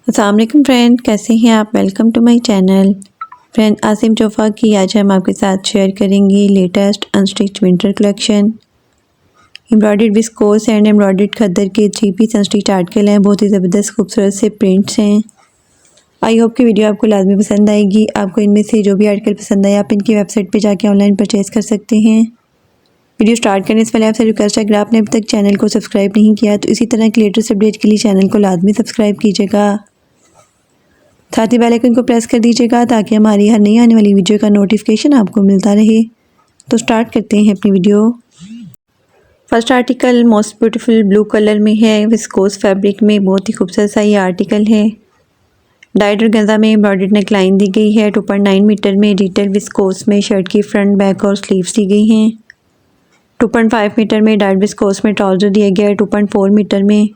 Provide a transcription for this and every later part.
अस्सलाम वालेकुम फ्रेंड, कैसे हैं आप। Welcome to my channel. Friend, Asim Jofa की आज हम आपके साथ शेयर करेंगे latest unstitch winter collection. Embroidered viscose and embroidered khaddar के 3 पीस अनस्टिच आर्टिकल हैं। बहुत ही ज़बरदस्त खूबसूरत से प्रिंट्स हैं। आई होप की वीडियो आपको लाजमी पसंद आएगी। आपको इनमें से जो भी आर्टिकल पसंद आए आप इनकी वेबसाइट पर जाके ऑनलाइन परचेज़ कर सकते हैं। वीडियो स्टार्ट करने से पहले आपसे रिक्वेस्ट है, अगर आपने अभी तक चैनल को सब्सक्राइब नहीं किया तो इसी तरह की लेटेस्ट अपडेट के लिए चैनल को लाजमी सब्सक्राइब कीजिएगा। साथ ही बेल आइकन को प्रेस कर दीजिएगा ताकि हमारी हर नई आने वाली वीडियो का नोटिफिकेशन आपको मिलता रहे। तो स्टार्ट करते हैं अपनी video. First article most beautiful blue colour में है, विस्कोस फैब्रिक में। बहुत ही खूबसूरत सा ये आर्टिकल है। डाइड और गंजा में एम्ब्रॉयडर्ड नेकलाइन दी गई है। 2.9 मीटर में डिटेल विस्कोस में शर्ट की फ्रंट बैक और स्लीव्स दी गई हैं। 2.5 मीटर में डाइड विस्कोस में ट्राउज़र दिया गया है। 2.4 मीटर में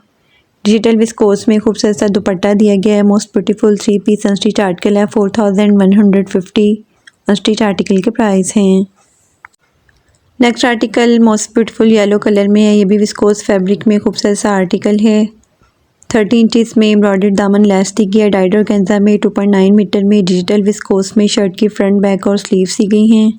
डिजिटल विस्कोस में खूबसूरत सा दुपट्टा दिया गया है। Most beautiful 3 piece unstitch article है। 4150 अनस्टिच आर्टिकल के प्राइस हैं। Next article most beautiful yellow colour में है। ये भी विस्कोस फैब्रिक में खूबसूरत सा आर्टिकल है। 30 इंचज़ में एम्ब्रॉयडर्ड दामन लैस दी गई है। डाइड और गेंजा में 2.9 मीटर में डिजिटल विस्कोस में शर्ट की फ्रंट बैक और स्लीव्स दी गई हैं।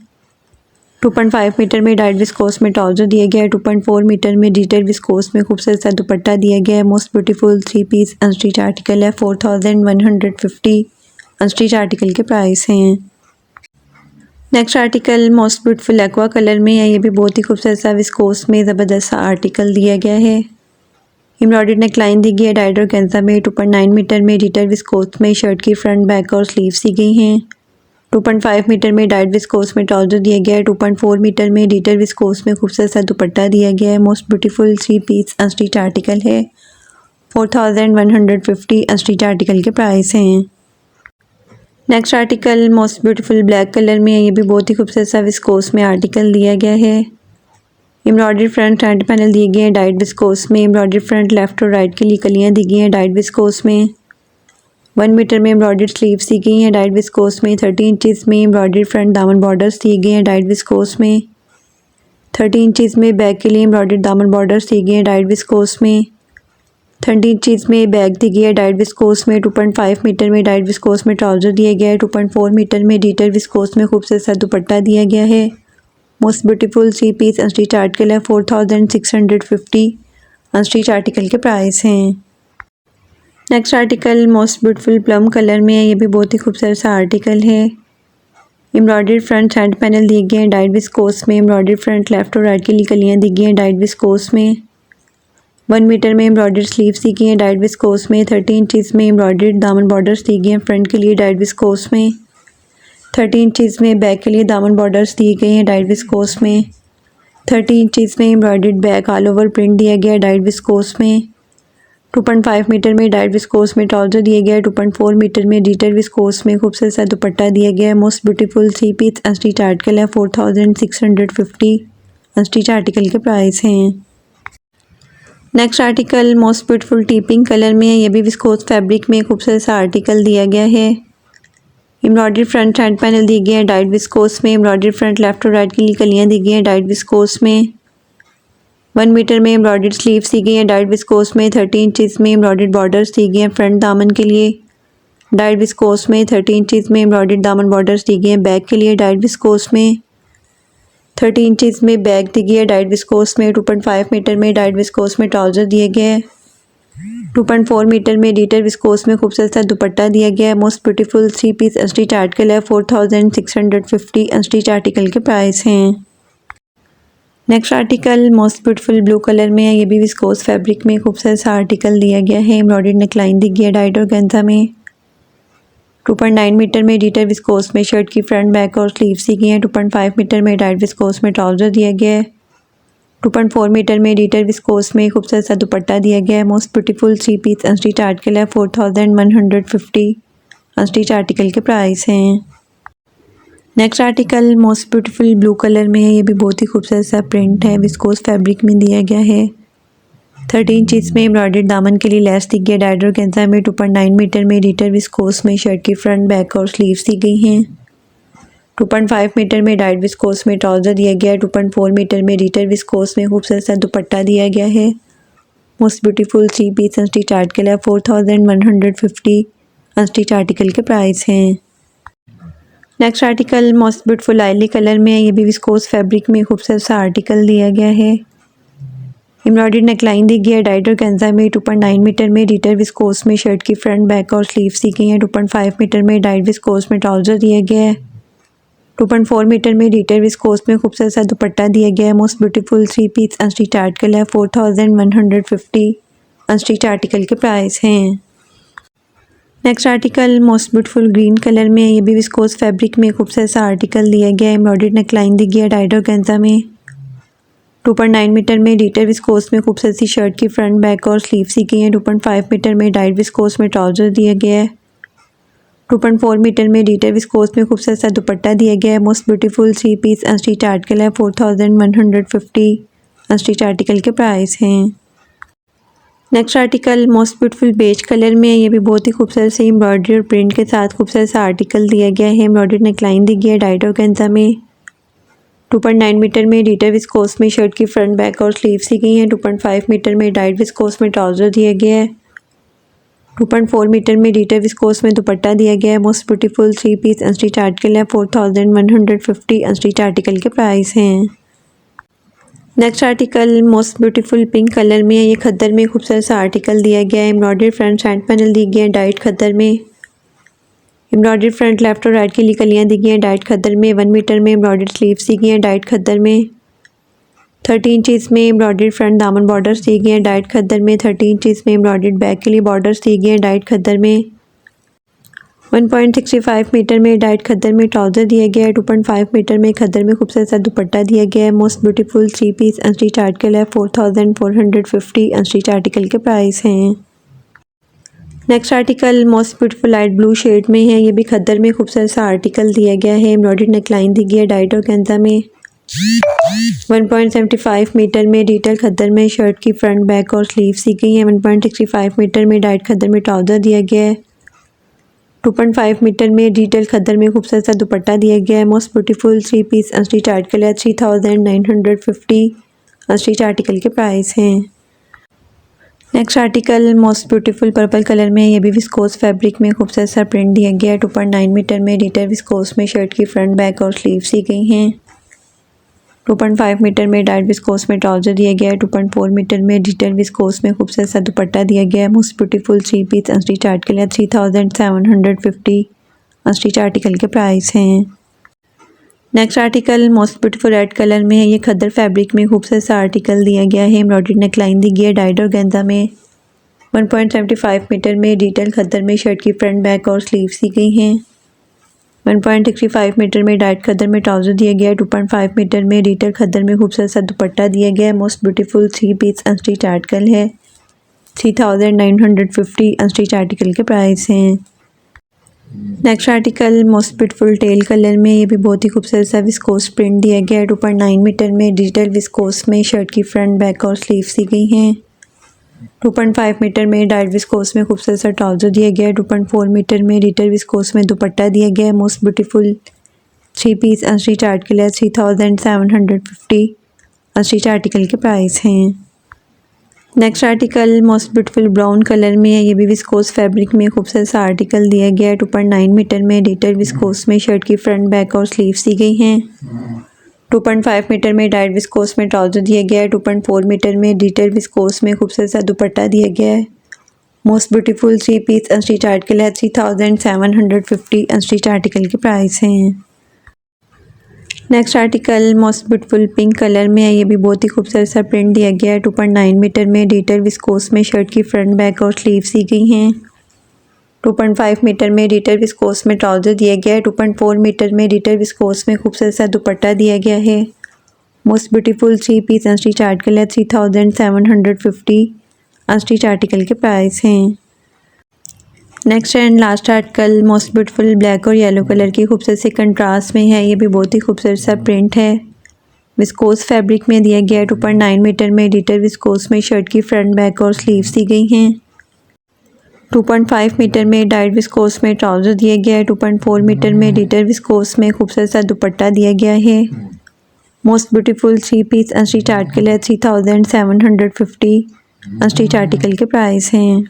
2.5 मीटर में डाइड विस्कोस में ट्राउज़र दिया गया है। 2.4 मीटर में डिजिटल विस्कोस में खूबसूरत सा दुपट्टा दिया गया है। Most beautiful 3 piece unstitch article है। 4150 अनस्टिच आर्टिकल के प्राइस हैं। Next article most beautiful aqua colour में है। ये भी बहुत ही खूबसूरत सा विस्कोस में ज़बरदस्त सा आर्टिकल दिया गया है। एम्ब्रॉयडर्ड नेकलाइन दी गई है। डाइड और गेंजा में 2.9 मीटर में डिजिटल विस्कोस में शर्ट की फ्रंट बैक और स्लीव्स दी गई हैं। 2.5 मीटर में डाइड विस्कोस में ट्राउज़र दिया गया है। 2.4 मीटर में डिजिटल विस्कोस में खूबसूरत सा दुपट्टा दिया गया है। Most beautiful 3 piece unstitch article है। 4150 अनस्टिच आर्टिकल के प्राइस हैं। Next article most beautiful black colour में है। ये भी बहुत ही खूबसूरत सा विस्कोस में आर्टिकल दिया गया है। एम्ब्रॉयडर्ड फ्रंट पैनल दिए गए हैं डाइड विस्कोस में। एम्ब्रॉयडर्ड फ्रंट लेफ्ट और राइट के लिए कलियाँ दी गई हैं डाइड विस्कोस में। 1 मीटर में एम्ब्रॉयडर्ड स्लीव्स दी गई हैं डाइड विस्कोस में। 30 इंचज़ में एम्ब्रॉयडर्ड फ्रंट दामन बॉर्डर्स दिए गए हैं डाइड विस्कोस में। 30 इंचज़ में बैक के लिए एम्ब्रॉयडर्ड दामन बॉर्डर्स दिए गए हैं डाइड विस्कोस में। 30 इंचज़ में बैक दी गई है डाइड विस्कोस में। 2.5 मीटर में डाइड विस्कोस में ट्राउज़र दिया गया है। 2.4 मीटर में डिजिटल विस्कोस में खूबसूरत सा दुपट्टा दिया गया है। Most beautiful 3 piece unstitch article है। 4650 अनस्टिच आर्टिकल के प्राइस हैं। Next article most beautiful plum colour में है। ये भी बहुत ही खूबसूरत सा आर्टिकल है। एम्ब्रॉयडर्ड फ्रंट साइड पैनल दिए गए हैं डाइड विस्कोस में। एम्ब्रॉयडर्ड फ्रंट लेफ्ट और राइट के लिए कलियाँ दी गई हैं डाइड विस्कोस में। 1 मीटर में एम्ब्रॉयडर्ड स्लीव्स दी गई हैं डाइड विस्कोस में। 30 इंचज़ में एम्ब्रॉयडर्ड दामन बॉर्डर्स दी गई हैं फ्रंट के लिए डाइड विस्कोस में। 30 इंचज़ में बैक के लिए दामन बॉर्डर्स दिए गए हैं डाइड विस्कोस में। 30 इंचज़ में embroidered back all over print दिया गया है डाइड विस्कोस में। 2.5 मीटर में डाइड विस्कोस में ट्राउज़र दिया गया है। 2.4 मीटर में डिजिटल विस्कोस में खूबसूरत सा दुपट्टा दिया गया है। Most beautiful 3 piece unstitch article है। 4650 अनस्टिच आर्टिकल के प्राइस हैं। Next article most beautiful tea pink colour में है। ये भी विस्कोस फैब्रिक में खूबसूरत सा आर्टिकल दिया गया है। एम्ब्रॉयडर्ड फ्रंट साइड पैनल दिए गए हैं डाइड विस्कोस में। एम्ब्रॉयडर्ड फ्रंट लेफ्ट और राइट के लिए कलियाँ दी गई हैं डाइड विस्कोस में। 1 मीटर में एम्ब्रॉयडर्ड स्लीव्स दी गई हैं डाइड विस्कोस में। 30 इंचज़ में एम्ब्रॉयडर्ड बॉर्डर्स दी गई हैं फ्रंट दामन के लिए डाइड विस्कोस में। 30 इंचज़ में एम्ब्रॉयडर्ड दामन बॉर्डर्स दी गई हैं बैक के लिए डाइड विस्कोस में। 30 इंचज़ में बैक दी गई है डाइड विस्कोस में। 2.5 मीटर में डाइड विस्कोस में ट्राउज़र दिए गए हैं। 2.4 मीटर में डिजिटल विस्कोस में खूबसूरत सा दुपट्टा दिया गया है। Most beautiful 3 piece unstitch article है। 4650 अनस्टिच आर्टिकल के प्राइस हैं। Next article most beautiful blue colour में है। ये भी विस्कोस फैब्रिक में खूबसूरत सा आर्टिकल दिया गया है। एम्ब्रॉयडर्ड नेकलाइन दी गई है डाइड और गेंजा में। 2.9 मीटर में डिजिटल विस्कोस में शर्ट की फ्रंट बैक और स्लीव्स दी गई हैं। 2.5 मीटर में डाइड विस्कोस में ट्राउज़र दिया गया है। 2.4 मीटर में डिजिटल विस्कोस में खूबसूरत सा दुपट्टा दिया गया है। Most beautiful 3 piece unstitch article है। 4150 अनस्टिच आर्टिकल के प्राइस हैं। Next article most beautiful blue colour में है। ये भी बहुत ही खूबसूरत सा प्रिंट है। विस्कोस फैब्रिक में दिया गया है। 30 इंचज़ में एम्ब्रॉयडर्ड दामन के लिए लैस दी गई है। डाइड और गेंजा में 2.9 मीटर में डिजिटल विस्कोस में शर्ट की फ्रंट बैक और स्लीव्स दी गई हैं। 2.5 मीटर में डाइड विस्कोस में ट्राउज़र दिया गया है। 2.4 मीटर में डिजिटल विस्कोस में खूबसूरत सा दुपट्टा दिया गया है। Most beautiful 3 piece unstitch article है 4150 अनस्टिच आर्टिकल के प्राइस हैं। नेक्स्ट आर्टिकल मोस्ट ब्यूटीफुल लाइली कलर में है। ये भी विस्कोस फैब्रिक में खूबसूरत सा आर्टिकल दिया गया है। एम्ब्रॉयडर्ड नेकलाइन दी गई है डाइट और कैंजा में 2.9 मीटर में डिटेल विस्कोस में शर्ट की फ्रंट बैक और स्लीव्स दी गई हैं। 2.5 मीटर में डाइट विस्कोस में ट्राउजर दिया गया है। 2.4 मीटर में डिटेल विस्कोस में खूबसूरत सा दुपट्टा दिया गया है। Most beautiful 3 piece unstitch article है 4150 अनस्टिच आर्टिकल के प्राइस हैं। Next article most beautiful green colour में है। ये भी विस्कोस फैब्रिक में खूबसूरत सा आर्टिकल दिया गया है। एम्ब्रॉयडर्ड नेकलाइन दी गई है डाइट और कैंजा में 2.9 मीटर में डिटेल विस्कोस में खूबसूरत सी शर्ट की फ्रंट बैक और स्लीव्स दी गई हैं। 2.5 मीटर में डाइट विस्कोस में ट्राउजर दिया गया है। 2.4 मीटर में डिटेल विस्कोस में खूबसूरत सा दुपट्टा दिया गया है। Most beautiful 3 piece unstitch article है 4150 अनस्टिच आर्टिकल के प्राइस हैं। Next article most beautiful beige colour में है। ये भी बहुत ही खूबसूरत सी एम्ब्रॉयडरी और प्रिंट के साथ खूबसूरत सा आर्टिकल दिया गया है। एम्ब्रॉयडर्ड नेकलाइन दी गई है डाइट और कैंजा में 2.9 मीटर में डिटेल विस्कोस में शर्ट की फ्रंट बैक और स्लीव्स दी गई हैं। 2.5 मीटर में डाइट विस्कोस में ट्राउजर दिया गया है। 2.4 मीटर में डिटेल विस्कोस में दुपट्टा दिया गया है। Most beautiful 3 piece unstitch article है 4150 अनस्टिच आर्टिकल के प्राइस हैं। Next article most beautiful pink colour में है। ये खद्दर में खूबसूरत सा आर्टिकल दिया गया है। एम्ब्रॉयडर्ड फ्रंट साइड पैनल दी गई है डाइट खद्दर में। एम्ब्रॉयडर्ड फ्रंट लेफ्ट और राइट की लिकलियाँ दी गई हैं डाइट खद्दर में। 1 मीटर में एम्ब्रॉयडर्ड स्लीव्स दी गई हैं डाइट खद्दर में। 30 इंचज़ में एम्ब्रॉयडर्ड फ्रंट दामन बॉर्डर्स दी गई हैं डाइट खद्दर में। 30 इंचज़ में एम्ब्रॉयडर्ड बैक के लिए बॉर्डर्स दी गई हैं डाइट खद्दर में। 1.65 मीटर में डाइट खद्दर में ट्राउजर दिया गया है। 2.5 मीटर में खद्दर में खूबसूरत सा दुपट्टा दिया गया है। Most beautiful 3 piece unstitch article है 4450 अनस्टिच आर्टिकल के प्राइस हैं। Next article most beautiful light blue shade में है। ये भी खद्दर में खूबसूरत सा आर्टिकल दिया गया है। एम्ब्रॉयडर्ड नेकलाइन दी गई है डाइट और कैंजा में 1.75 मीटर में डिटेल खद्दर में शर्ट की फ्रंट बैक और स्लीव्स दी गई हैं। 1.65 मीटर में डाइट खद्दर में ट्राउजर दिया गया है। 2.5 मीटर में डिटेल खद्दर में खूबसूरत सा दुपट्टा दिया गया है। Most beautiful 3 piece unstitch article है 3950 अनस्टिच आर्टिकल के प्राइस हैं। Next article most beautiful purple colour में। ये भी विस्कोस फैब्रिक में खूबसूरत सा प्रिंट दिया गया है। 2.9 मीटर में डिटेल विस्कोस में शर्ट की फ्रंट बैक और स्लीव्स दी गई हैं। 2.5 मीटर में डाइट विस्कोस में ट्राउजर दिया गया है। 2.4 मीटर में डिटेल विस्कोस में खूबसूरत सा दुपट्टा दिया गया है। Most beautiful 3 piece unstitch article है 3750 अनस्टिच आर्टिकल के प्राइस हैं। Next article most beautiful red colour में है। ये खद्दर फैब्रिक में खूबसूरत सा आर्टिकल दिया गया है। एम्ब्रॉयडर्ड नेकलाइन दी गई है डाइट और गेंजा में 1.75 मीटर में डिटेल खद्दर में शर्ट की फ्रंट बैक और स्लीव्स दी गई हैं। 1.65 मीटर में डाइट खद्दर में ट्राउजर दिया गया है। 2.5 मीटर में डिटेल खद्दर में खूबसूरत सा दुपट्टा दिया गया है। Most beautiful 3 piece unstitch article है 3950 अनस्टिच आर्टिकल के प्राइस हैं। Next article most beautiful teal colour में। ये भी बहुत ही खूबसूरत सा विस्कोस प्रिंट दिया गया है। 2.9 मीटर में डिजिटल विस्कोस में शर्ट की फ्रंट बैक और स्लीव्स दी गई हैं। 2.5 मीटर में डाइट विस्कोस में खूबसूरत सा ट्राउजर दिया गया है। 2.4 मीटर में डिजिटल विस्कोस में दुपट्टा दिया गया है। Most beautiful 3 piece unstitch article है 3750 अनस्टिच आर्टिकल के प्राइस हैं। Next article most beautiful brown colour में है। ये भी विस्कोस फैब्रिक में खूबसूरत सा आर्टिकल दिया गया है। 2.9 मीटर में डिटेल विस्कोस में शर्ट की फ्रंट बैक और स्लीव्स दी गई हैं। 2.5 मीटर में डाइट विस्कोस में ट्राउजर दिया गया है। 2.4 मीटर में डिटेल विस्कोस में खूबसूरत सा दुपट्टा दिया गया है। Most beautiful 3 piece unstitch article है 3750 अनस्टिच आर्टिकल के प्राइस हैं। Next article most beautiful pink colour में है। ये भी बहुत ही खूबसूरत सा प्रिंट दिया गया है। 2.9 मीटर में डिटेल विस्कोस में शर्ट की फ्रंट बैक और स्लीव्स दी गई हैं। 2.5 मीटर में डिटेल विस्कोस में ट्राउजर दिया गया है। 2.4 मीटर में डिटेल विस्कोस में खूबसूरत सा दुपट्टा दिया गया है। Most beautiful 3 piece unstitch article है 3750 अनस्टिच आर्टिकल के प्राइस हैं। Next and last article most beautiful black और येलो कलर की खूबसूरत से कंट्रास्ट में है। ये भी बहुत ही खूबसूरत सा प्रिंट है। विस्कोस फैब्रिक में दिया गया है। 2.9 मीटर में डिटेल विस्कोस में शर्ट की फ्रंट बैक और स्लीव्स दी गई हैं। 2.5 मीटर में डाइट विस्कोस में ट्राउजर दिया गया है। 2.4 मीटर में डिटेल विस्कोस में खूबसूरत सा दुपट्टा दिया गया है। Most beautiful 3 piece unstitch article है 3750 स्टिच आर्टिकल के प्राइस हैं।